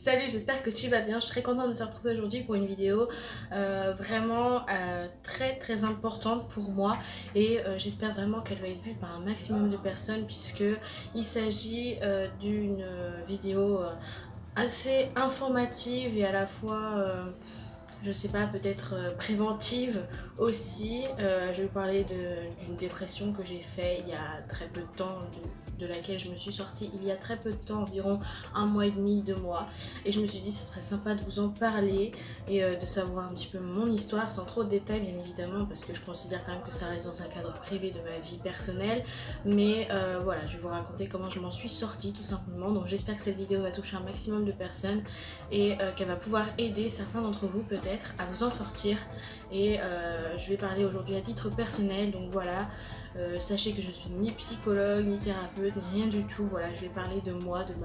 Salut, j'espère que tu vas bien. Je suis très contente de te retrouver aujourd'hui pour une vidéo vraiment très importante pour moi et j'espère vraiment qu'elle va être vue par un maximum de personnes puisque il s'agit d'une vidéo assez informative et à la fois je sais pas, peut-être préventive aussi. Je vais vous parler d'une dépression que j'ai fait il y a très peu de temps, de laquelle je me suis sortie il y a très peu de temps, environ 1 mois et demi, 2 mois. Et je me suis dit ce serait sympa de vous en parler et de savoir un petit peu mon histoire, sans trop de détails bien évidemment, parce que je considère quand même que ça reste dans un cadre privé de ma vie personnelle. Mais voilà, je vais vous raconter comment je m'en suis sortie tout simplement. Donc j'espère que cette vidéo va toucher un maximum de personnes et qu'elle va pouvoir aider certains d'entre vous peut-être à vous en sortir. Et je vais parler aujourd'hui à titre personnel, donc voilà, sachez que je suis ni psychologue, ni thérapeute, ni rien du tout. Voilà, je vais parler de moi, de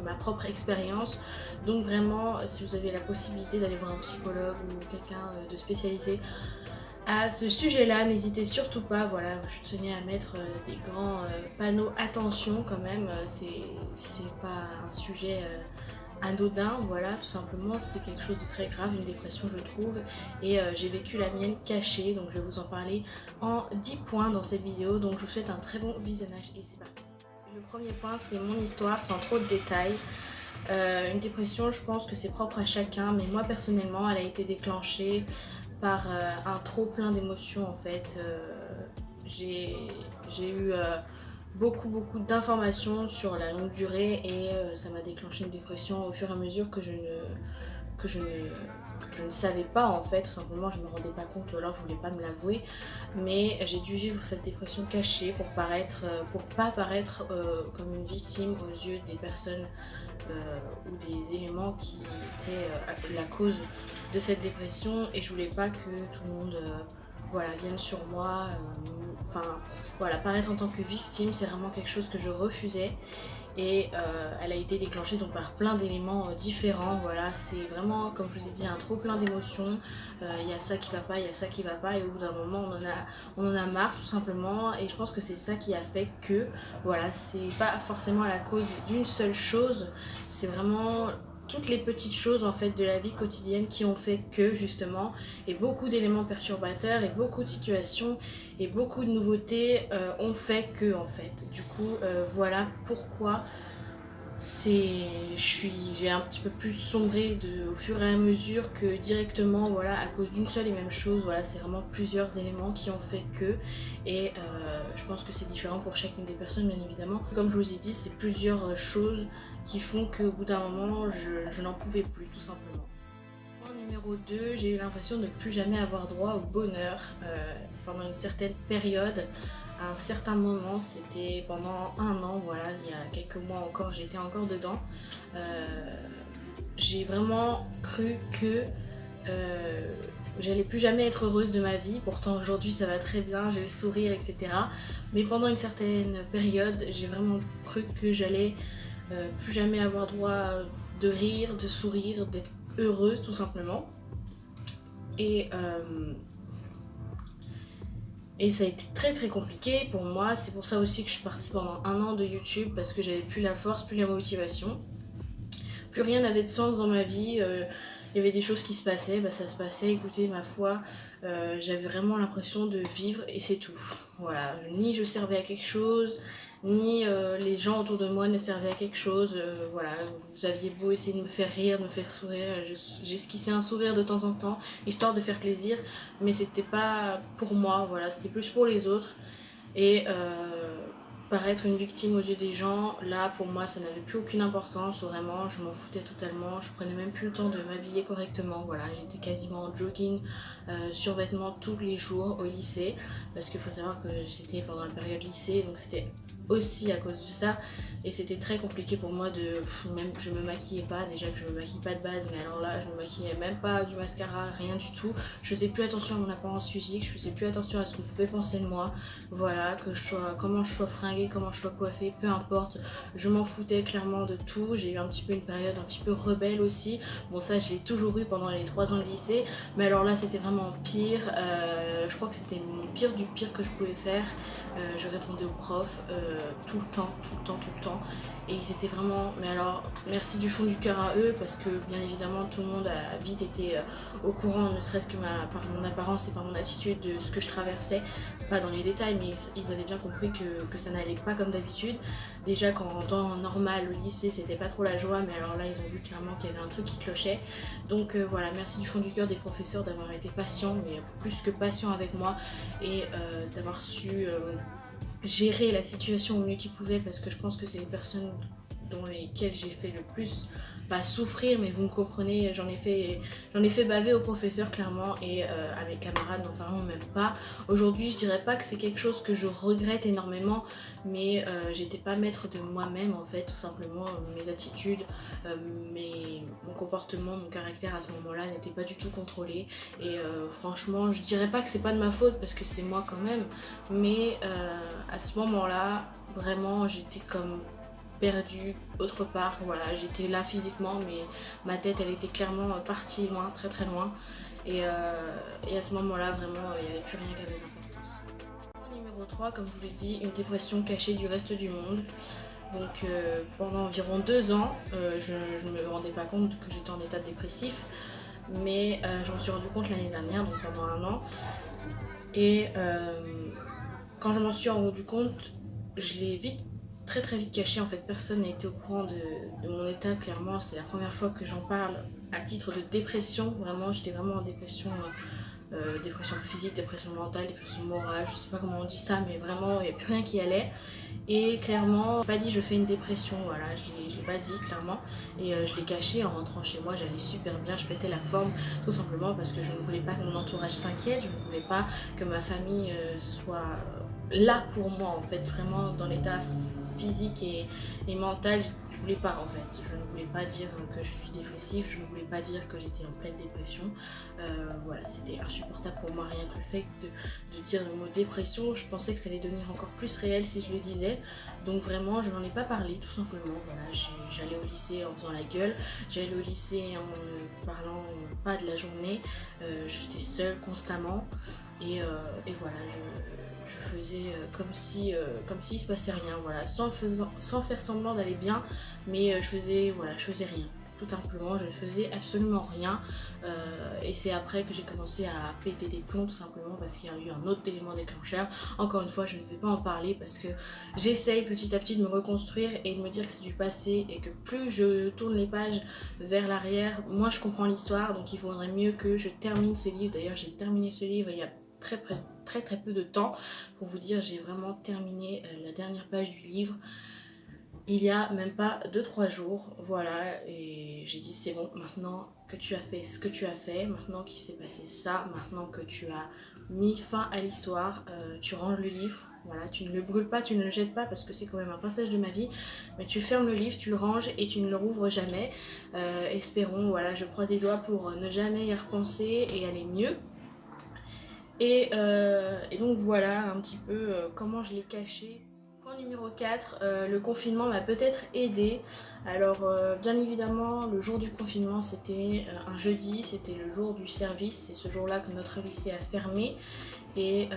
ma propre expérience. Donc vraiment, si vous avez la possibilité d'aller voir un psychologue ou quelqu'un de spécialisé à ce sujet-là, n'hésitez surtout pas. Voilà, je tenais à mettre des grands panneaux attention quand même. C'est pas un sujet anodin, voilà, tout simplement. C'est quelque chose de très grave, une dépression je trouve, et j'ai vécu la mienne cachée, donc je vais vous en parler en 10 points dans cette vidéo. Donc je vous souhaite un très bon visionnage et c'est parti. Le premier point, c'est mon histoire sans trop de détails. Une dépression, je pense que c'est propre à chacun, mais moi personnellement elle a été déclenchée par un trop plein d'émotions en fait. J'ai eu beaucoup d'informations sur la longue durée et ça m'a déclenché une dépression au fur et à mesure que je ne, que je ne savais pas en fait, tout simplement je me rendais pas compte ou alors je voulais pas me l'avouer, mais j'ai dû vivre cette dépression cachée pour pas paraître comme une victime aux yeux des personnes ou des éléments qui étaient la cause de cette dépression, et je voulais pas que tout le monde voilà, vienne sur moi, enfin voilà, paraître en tant que victime, c'est vraiment quelque chose que je refusais. Et elle a été déclenchée donc par plein d'éléments différents. Voilà, c'est vraiment, comme je vous ai dit, un trop plein d'émotions. Il y a ça qui va pas, il y a ça qui va pas, et au bout d'un moment on en a marre tout simplement. Et je pense que c'est ça qui a fait que, voilà, c'est pas forcément à la cause d'une seule chose, c'est vraiment toutes les petites choses en fait de la vie quotidienne qui ont fait que, justement, et beaucoup d'éléments perturbateurs et beaucoup de situations et beaucoup de nouveautés ont fait que, en fait. Du coup, voilà pourquoi j'ai un petit peu plus sombré au fur et à mesure que directement, voilà, à cause d'une seule et même chose. Voilà, c'est vraiment plusieurs éléments qui ont fait que, et je pense que c'est différent pour chacune des personnes bien évidemment. Comme je vous ai dit, c'est plusieurs choses qui font qu'au bout d'un moment je n'en pouvais plus tout simplement. Point numéro 2, j'ai eu l'impression de ne plus jamais avoir droit au bonheur pendant une certaine période. À un certain moment, c'était pendant 1 an, voilà, il y a quelques mois encore, j'étais encore dedans. J'ai vraiment cru que j'allais plus jamais être heureuse de ma vie. Pourtant aujourd'hui ça va très bien, j'ai le sourire, etc. Mais pendant une certaine période, j'ai vraiment cru que j'allais plus jamais avoir droit de rire, de sourire, d'être heureuse tout simplement. Et ça a été très compliqué pour moi. C'est pour ça aussi que je suis partie pendant 1 an de YouTube, parce que j'avais plus la force, plus la motivation. Plus rien n'avait de sens dans ma vie. Il y avait des choses qui se passaient, bah ça se passait, écoutez, ma foi, j'avais vraiment l'impression de vivre et c'est tout. Voilà, ni je servais à quelque chose, ni les gens autour de moi ne servaient à quelque chose. Voilà, vous aviez beau essayer de me faire rire, de me faire sourire, j'esquissais un sourire de temps en temps, histoire de faire plaisir, mais c'était pas pour moi, voilà, c'était plus pour les autres. Et paraître une victime aux yeux des gens, là pour moi ça n'avait plus aucune importance, vraiment, je m'en foutais totalement, je prenais même plus le temps de m'habiller correctement. Voilà, j'étais quasiment en jogging, survêtement tous les jours au lycée, parce qu'il faut savoir que c'était pendant la période lycée, donc c'était aussi à cause de ça, et c'était très compliqué pour moi même je me maquillais pas, déjà que je me maquille pas de base, mais alors là je me maquillais même pas, du mascara, rien du tout. Je faisais plus attention à mon apparence physique, je faisais plus attention à ce qu'on pouvait penser de moi. Voilà, comment je sois fringuée, comment je sois coiffée, peu importe, je m'en foutais clairement de tout. J'ai eu un petit peu une période un petit peu rebelle aussi. Bon, ça j'ai toujours eu pendant les 3 ans de lycée, mais alors là c'était vraiment pire. Je crois que c'était mon pire du pire que je pouvais faire. Je répondais aux profs, tout le temps, tout le temps, tout le temps. Et ils étaient vraiment, mais alors merci du fond du cœur à eux, parce que bien évidemment tout le monde a vite été au courant, ne serait-ce que par mon apparence et par mon attitude, de ce que je traversais. Pas dans les détails, mais ils avaient bien compris que ça n'allait pas comme d'habitude. Déjà qu'en temps normal, au lycée, c'était pas trop la joie, mais alors là ils ont vu clairement qu'il y avait un truc qui clochait. Donc voilà, merci du fond du cœur des professeurs d'avoir été patients, mais plus que patients avec moi, et d'avoir su gérer la situation au mieux qu'ils pouvaient, parce que je pense que c'est les personnes dans lesquelles j'ai fait le plus, pas souffrir, mais vous me comprenez, j'en ai fait baver aux professeurs clairement, et à mes camarades, n'en parlons même pas. Aujourd'hui, je dirais pas que c'est quelque chose que je regrette énormément, mais j'étais pas maître de moi-même en fait, tout simplement. Mes attitudes, mon comportement, mon caractère à ce moment-là n'était pas du tout contrôlé, et franchement, je dirais pas que c'est pas de ma faute, parce que c'est moi quand même, mais à ce moment-là, vraiment, j'étais comme perdue autre part. Voilà, j'étais là physiquement, mais ma tête elle était clairement partie loin, très très loin, et à ce moment-là vraiment il n'y avait plus rien qui avait d'importance. Numéro 3, comme je vous l'ai dit, une dépression cachée du reste du monde. Donc pendant environ 2 ans, je ne me rendais pas compte que j'étais en état dépressif, mais j'en suis rendu compte l'année dernière, donc pendant 1 an. Et quand je m'en suis rendu compte, je l'ai vite, très très vite caché. En fait, personne n'a été au courant de mon état, clairement. C'est la première fois que j'en parle à titre de dépression. Vraiment, j'étais vraiment en dépression, dépression physique, dépression mentale, dépression morale, je sais pas comment on dit ça, mais vraiment, il n'y a plus rien qui allait. Et clairement, j'ai pas dit je fais une dépression, voilà, je l'ai pas dit clairement. Et je l'ai caché en rentrant chez moi, j'allais super bien, je pétais la forme, tout simplement parce que je ne voulais pas que mon entourage s'inquiète, je ne voulais pas que ma famille soit là pour moi en fait, vraiment dans l'état physique et mental, je voulais pas en fait, je ne voulais pas dire que je suis dépressive, je ne voulais pas dire que j'étais en pleine dépression. Voilà, c'était insupportable pour moi, rien que le fait de dire le mot dépression. Je pensais que ça allait devenir encore plus réel si je le disais, donc vraiment je n'en ai pas parlé, tout simplement. Voilà, j'allais au lycée en faisant la gueule, j'allais au lycée en ne parlant pas de la journée, j'étais seule constamment, et voilà, je faisais comme si il se passait rien, voilà, sans faire semblant d'aller bien, mais je faisais rien. Tout simplement, je ne faisais absolument rien, et c'est après que j'ai commencé à péter des plombs, tout simplement parce qu'il y a eu un autre élément déclencheur. Encore une fois, je ne vais pas en parler parce que j'essaye petit à petit de me reconstruire et de me dire que c'est du passé, et que plus je tourne les pages vers l'arrière, moins je comprends l'histoire. Donc il faudrait mieux que je termine ce livre. D'ailleurs, j'ai terminé ce livre il y a très peu de temps. Pour vous dire, j'ai vraiment terminé la dernière page du livre il y a même pas 2-3 jours, voilà, et j'ai dit c'est bon, maintenant que tu as fait ce que tu as fait, maintenant qu'il s'est passé ça, maintenant que tu as mis fin à l'histoire, tu ranges le livre, voilà, tu ne le brûles pas, tu ne le jettes pas, parce que c'est quand même un passage de ma vie, mais tu fermes le livre, tu le ranges et tu ne le rouvres jamais. Espérons, voilà, je croise les doigts pour ne jamais y repenser et aller mieux. Et donc voilà un petit peu comment je l'ai caché. Point numéro 4, le confinement m'a peut-être aidée. Alors bien évidemment, le jour du confinement c'était un jeudi, c'était le jour du service, c'est ce jour-là que notre lycée a fermé, et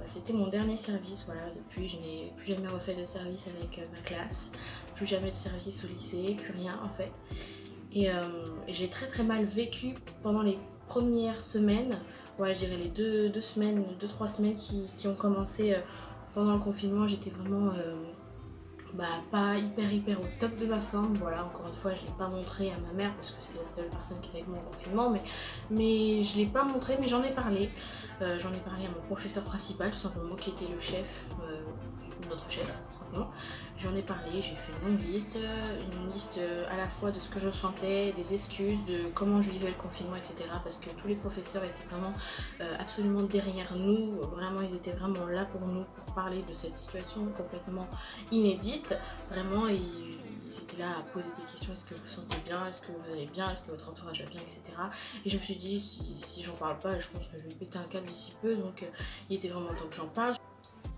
c'était mon dernier service. Voilà, depuis je n'ai plus jamais refait de service avec ma classe, plus jamais de service au lycée, plus rien en fait. Et j'ai très très mal vécu pendant les premières semaines, ouais, je dirais les 2-3 semaines qui ont commencé pendant le confinement. J'étais vraiment pas hyper au top de ma forme. Voilà, encore une fois, je ne l'ai pas montré à ma mère parce que c'est la seule personne qui était avec moi en confinement, mais je ne l'ai pas montré, mais j'en ai parlé. J'en ai parlé à mon professeur principal, tout simplement, qui était le chef, notre chef, tout simplement. J'en ai parlé, j'ai fait une liste à la fois de ce que je sentais, des excuses, de comment je vivais le confinement, etc. Parce que tous les professeurs étaient vraiment absolument derrière nous, vraiment ils étaient vraiment là pour nous, pour parler de cette situation complètement inédite. Vraiment, ils étaient là à poser des questions: est-ce que vous sentez bien, est-ce que vous allez bien, est-ce que votre entourage va bien, etc. Et je me suis dit, si j'en parle pas, je pense que je vais péter un câble d'ici peu, donc il était vraiment temps que j'en parle.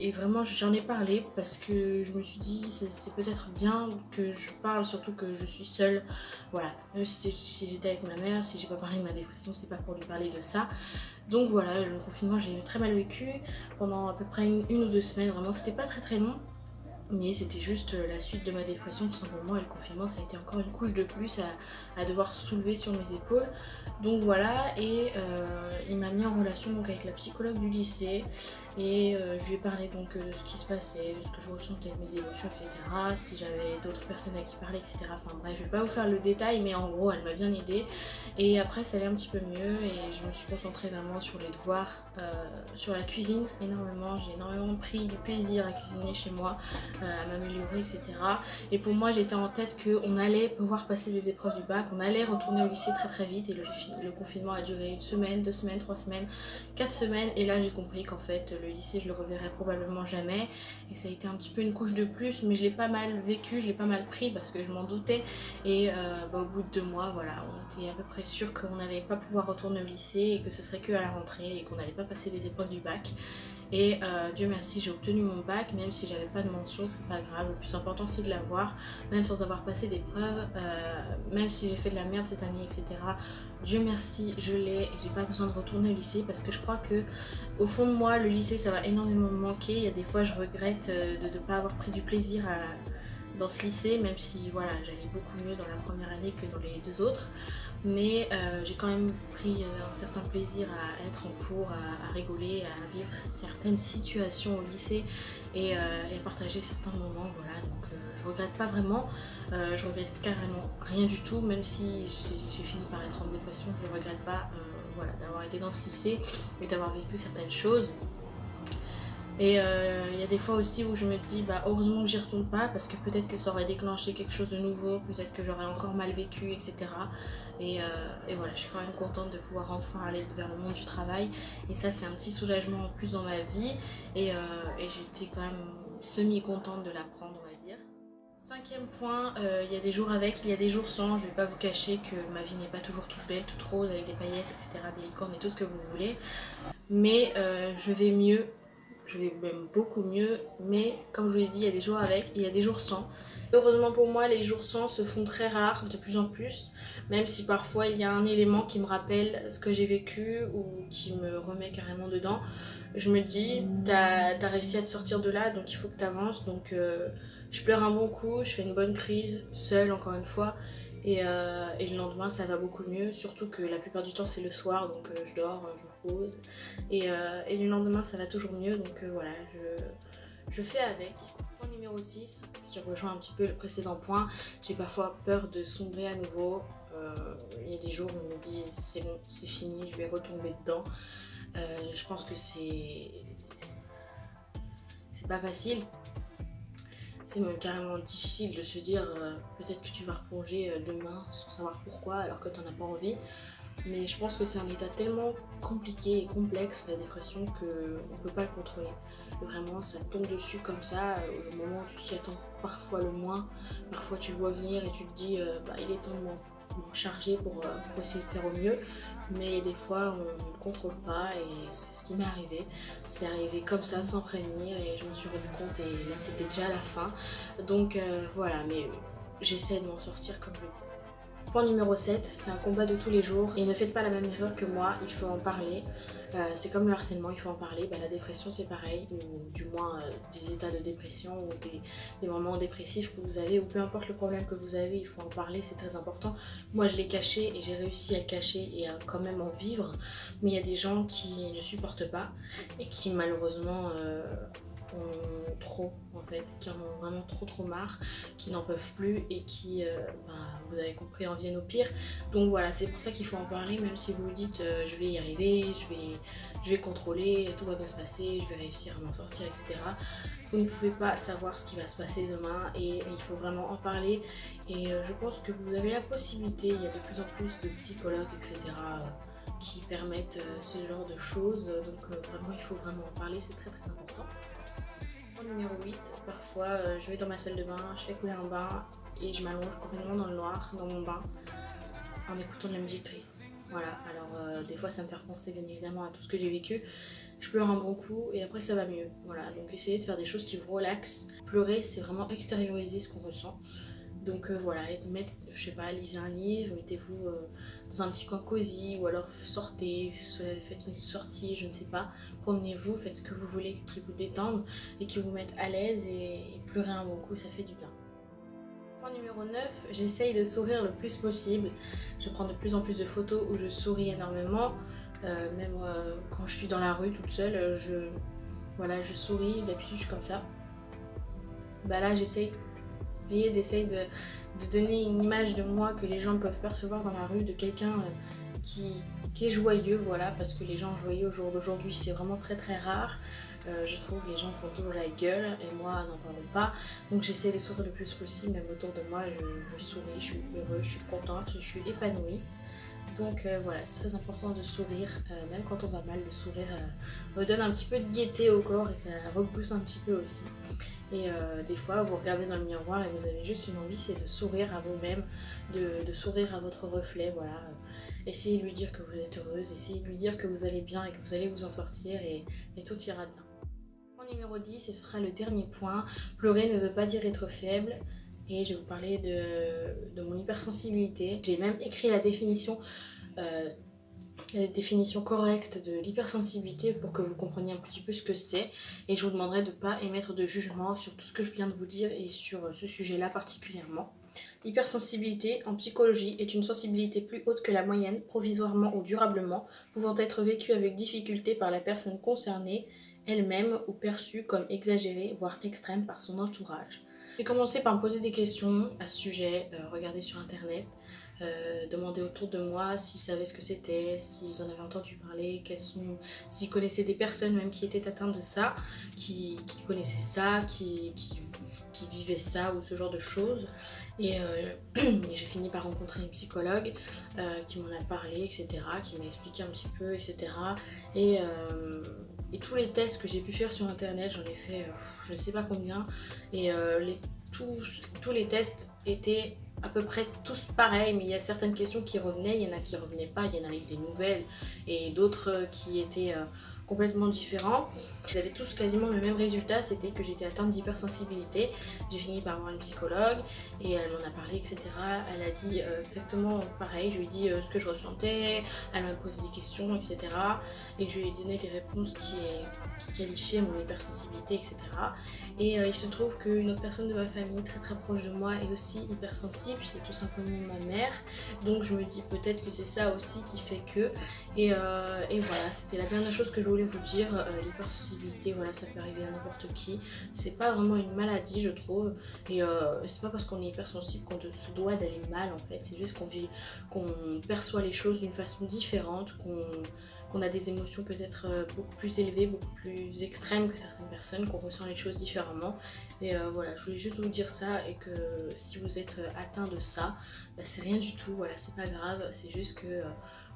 Et vraiment j'en ai parlé parce que je me suis dit c'est peut-être bien que je parle, surtout que je suis seule. Voilà, même si j'étais avec ma mère, si j'ai pas parlé de ma dépression, c'est pas pour lui parler de ça. Donc voilà, le confinement j'ai très mal vécu pendant à peu près une ou 2 semaines, vraiment c'était pas très long. Mais c'était juste la suite de ma dépression tout simplement, et le confinement ça a été encore une couche de plus à devoir soulever sur mes épaules. Donc voilà, et il m'a mis en relation donc avec la psychologue du lycée, et je lui ai parlé donc de ce qui se passait, de ce que je ressentais, de mes émotions, etc. Si j'avais d'autres personnes à qui parler, etc. Enfin bref, je vais pas vous faire le détail, mais en gros elle m'a bien aidée. Et après ça allait un petit peu mieux, et je me suis concentrée vraiment sur les devoirs, sur la cuisine énormément. J'ai énormément pris du plaisir à cuisiner chez moi, à m'améliorer, etc. Et pour moi, j'étais en tête qu'on allait pouvoir passer des épreuves du bac, on allait retourner au lycée très très vite, et le confinement a duré 1 semaine, 2 semaines, 3 semaines, 4 semaines, et là j'ai compris qu'en fait le lycée je le reverrai probablement jamais, et ça a été un petit peu une couche de plus, mais je l'ai pas mal vécu, je l'ai pas mal pris parce que je m'en doutais, et au bout de 2 mois, voilà, on était à peu près sûr qu'on n'allait pas pouvoir retourner au lycée, et que ce serait que à la rentrée, et qu'on n'allait pas passer les épreuves du bac. Et Dieu merci, j'ai obtenu mon bac, même si j'avais pas de mention, c'est pas grave. Le plus important c'est de l'avoir, même sans avoir passé d'épreuves, même si j'ai fait de la merde cette année, etc. Dieu merci, je l'ai, et j'ai pas besoin de retourner au lycée, parce que je crois que au fond de moi, le lycée ça va énormément me manquer. Il y a des fois je regrette de ne pas avoir pris du plaisir dans ce lycée, même si voilà, j'allais beaucoup mieux dans la première année que dans les 2 autres. Mais j'ai quand même pris un certain plaisir à être en cours, à rigoler, à vivre certaines situations au lycée, et à partager certains moments. Voilà, donc je regrette pas vraiment, je regrette carrément rien du tout, même si j'ai fini par être en dépression, je regrette pas voilà, d'avoir été dans ce lycée et d'avoir vécu certaines choses. Et il y a des fois aussi où je me dis bah heureusement que j'y retourne pas, parce que peut-être que ça aurait déclenché quelque chose de nouveau, peut-être que j'aurais encore mal vécu, etc. Et voilà, je suis quand même contente de pouvoir enfin aller vers le monde du travail, et ça c'est un petit soulagement en plus dans ma vie, et j'étais quand même semi-contente de l'apprendre, on va dire. 5e point, il y a des jours avec, il y a des jours sans. Je vais pas vous cacher que ma vie n'est pas toujours toute belle, toute rose, avec des paillettes, etc., des licornes et tout ce que vous voulez. Mais je vais mieux, je vais même beaucoup mieux, mais comme je vous l'ai dit, il y a des jours avec et il y a des jours sans. Heureusement pour moi, les jours sans se font très rares, de plus en plus, même si parfois il y a un élément qui me rappelle ce que j'ai vécu ou qui me remet carrément dedans. Je me dis, t'as réussi à te sortir de là, donc il faut que t'avances. Donc je pleure un bon coup, je fais une bonne crise, seule encore une fois, et le lendemain ça va beaucoup mieux, surtout que la plupart du temps c'est le soir, donc je dors, je me repose, et le lendemain ça va toujours mieux, donc voilà, je fais avec. Point numéro 6, qui rejoint un petit peu le précédent point, j'ai parfois peur de sombrer à nouveau. Il y a des jours où je me dis c'est bon, c'est fini, je vais retomber dedans. Je pense que c'est pas facile. C'est même carrément difficile de se dire peut-être que tu vas replonger demain sans savoir pourquoi alors que tu n'en as pas envie. Mais je pense que c'est un état tellement compliqué et complexe, la dépression, qu'on ne peut pas le contrôler. Vraiment, ça tombe dessus comme ça, au moment où tu t'y attends parfois le moins. Parfois tu le vois venir et tu te dis bah, il est temps de m'en charger pour essayer de faire au mieux. Mais des fois on ne le contrôle pas, et c'est ce qui m'est arrivé. C'est arrivé comme ça, sans prévenir, et je me suis rendu compte, et là c'était déjà la fin. Donc voilà, mais j'essaie de m'en sortir comme je peux. Point numéro 7, c'est un combat de tous les jours, et ne faites pas la même erreur que moi, il faut en parler. C'est comme le harcèlement, il faut en parler. La dépression c'est pareil, ou du moins des états de dépression, ou des moments dépressifs que vous avez, ou peu importe le problème que vous avez, il faut en parler, c'est très important. Moi je l'ai caché, et j'ai réussi à le cacher et à quand même en vivre, mais il y a des gens qui ne supportent pas, et qui malheureusement ont trop en fait, qui en ont vraiment trop marre, qui n'en peuvent plus, et qui, vous avez compris, en viennent au pire. Donc voilà, c'est pour ça qu'il faut en parler, même si vous vous dites je vais y arriver, je vais contrôler, tout va bien se passer, je vais réussir à m'en sortir, etc. Vous ne pouvez pas savoir ce qui va se passer demain, et il faut vraiment en parler. Et je pense que vous avez la possibilité, il y a de plus en plus de psychologues, etc. Qui permettent ce genre de choses, donc vraiment il faut vraiment en parler, c'est très important. Numéro 8, parfois je vais dans ma salle de bain, je fais couler un bain, et je m'allonge complètement dans le noir, dans mon bain, en écoutant de la musique triste. Voilà, alors des fois ça me fait repenser bien évidemment à tout ce que j'ai vécu. Je pleure un bon coup, et après ça va mieux. Voilà, donc essayez de faire des choses qui vous relaxent. Pleurer, c'est vraiment extérioriser ce qu'on ressent. Donc voilà, et je sais pas, lisez un livre, mettez-vous dans un petit coin cosy, ou alors sortez, faites une sortie, je ne sais pas, promenez-vous, faites ce que vous voulez qui vous détende et qui vous mette à l'aise, et pleurez un bon coup, ça fait du bien. Point numéro 9, j'essaye de sourire le plus possible. Je prends de plus en plus de photos où je souris énormément, même quand je suis dans la rue toute seule, je souris, d'habitude je suis comme ça. Bah là j'essaye de donner une image de moi que les gens peuvent percevoir dans la rue, de quelqu'un qui est joyeux, voilà, parce que les gens joyeux au jour d'aujourd'hui c'est vraiment très très rare. Je trouve que les gens font toujours la gueule et moi n'en parlons pas, donc j'essaie de sourire le plus possible, même autour de moi je souris, je suis heureuse, je suis contente, je suis épanouie. Donc voilà, c'est très important de sourire, même quand on va mal, le sourire redonne un petit peu de gaieté au corps et ça repousse un petit peu aussi. Et des fois, vous regardez dans le miroir et vous avez juste une envie, c'est de sourire à vous-même, de sourire à votre reflet, voilà. Essayez de lui dire que vous êtes heureuse, essayez de lui dire que vous allez bien et que vous allez vous en sortir et tout ira bien. Point numéro 10, et ce sera le dernier point, pleurer ne veut pas dire être faible. Et je vais vous parler de mon hypersensibilité. J'ai même écrit la définition correcte de l'hypersensibilité pour que vous compreniez un petit peu ce que c'est, et je vous demanderai de ne pas émettre de jugement sur tout ce que je viens de vous dire et sur ce sujet-là particulièrement. L'hypersensibilité en psychologie est une sensibilité plus haute que la moyenne, provisoirement ou durablement, pouvant être vécue avec difficulté par la personne concernée elle-même ou perçue comme exagérée, voire extrême par son entourage. J'ai commencé par me poser des questions à ce sujet, regarder sur internet, demander autour de moi s'ils savaient ce que c'était, s'ils en avaient entendu parler, s'ils connaissaient des personnes même qui étaient atteintes de ça, qui connaissaient ça, qui vivaient ça ou ce genre de choses. Et j'ai fini par rencontrer une psychologue qui m'en a parlé, etc., qui m'a expliqué un petit peu, etc. Et tous les tests que j'ai pu faire sur internet, j'en ai fait je ne sais pas combien, et tous les tests étaient à peu près tous pareils, mais il y a certaines questions qui revenaient, il y en a qui revenaient pas, il y en a eu des nouvelles et d'autres qui étaient complètement différents. Ils avaient tous quasiment le même résultat, c'était que j'étais atteinte d'hypersensibilité. J'ai fini par voir une psychologue et elle m'en a parlé, etc. Elle a dit exactement pareil, je lui ai dit ce que je ressentais, elle m'a posé des questions, etc. Et je lui ai donné des réponses qui qualifiaient mon hypersensibilité, etc. Et il se trouve qu'une autre personne de ma famille très très proche de moi est aussi hypersensible, c'est tout simplement ma mère. Donc je me dis peut-être que c'est ça aussi qui fait que. Et voilà, c'était la dernière chose que je voulais vous dire. L'hypersensibilité, voilà, ça peut arriver à n'importe qui. C'est pas vraiment une maladie, je trouve. Et c'est pas parce qu'on est hypersensible qu'on se doit d'aller mal en fait. C'est juste qu'on perçoit les choses d'une façon différente, qu'on a des émotions peut-être beaucoup plus élevées, beaucoup plus extrêmes que certaines personnes, qu'on ressent les choses différemment. Et voilà, je voulais juste vous dire ça, et que si vous êtes atteint de ça, bah, c'est rien du tout, voilà, c'est pas grave, c'est juste que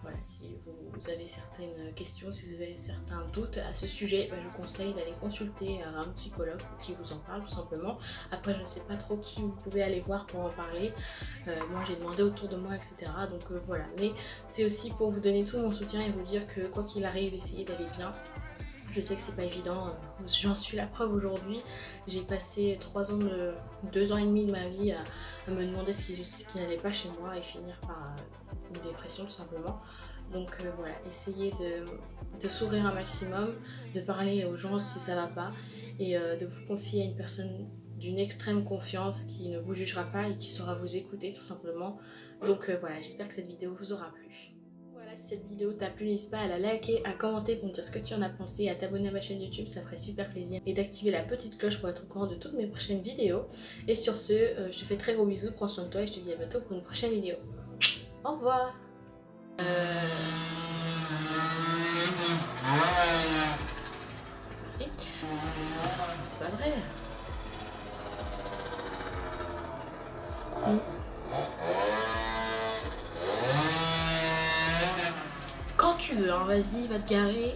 voilà, si vous avez certaines questions, si vous avez certains doutes à ce sujet, bah, je vous conseille d'aller consulter un psychologue qui vous en parle tout simplement. Après, je ne sais pas trop qui vous pouvez aller voir pour en parler. Moi, j'ai demandé autour de moi, etc. Donc voilà, mais c'est aussi pour vous donner tout mon soutien et vous dire que quoi qu'il arrive, essayez d'aller bien. Je sais que c'est pas évident, j'en suis la preuve aujourd'hui. J'ai passé 2 ans et demi de ma vie à me demander ce qui n'allait pas chez moi et finir par une dépression tout simplement. Donc voilà, essayez de sourire un maximum, de parler aux gens si ça va pas, et de vous confier à une personne d'une extrême confiance qui ne vous jugera pas et qui saura vous écouter tout simplement. Donc voilà, j'espère que cette vidéo vous aura plu. Si cette vidéo t'a plu, n'hésite pas à la liker, à commenter pour me dire ce que tu en as pensé, à t'abonner à ma chaîne YouTube, ça ferait super plaisir, et d'activer la petite cloche pour être au courant de toutes mes prochaines vidéos. Et sur ce, je te fais très gros bisous, prends soin de toi et je te dis à bientôt pour une prochaine vidéo. Au revoir. Merci. C'est pas vrai. Quand tu veux, hein, vas-y, va te garer.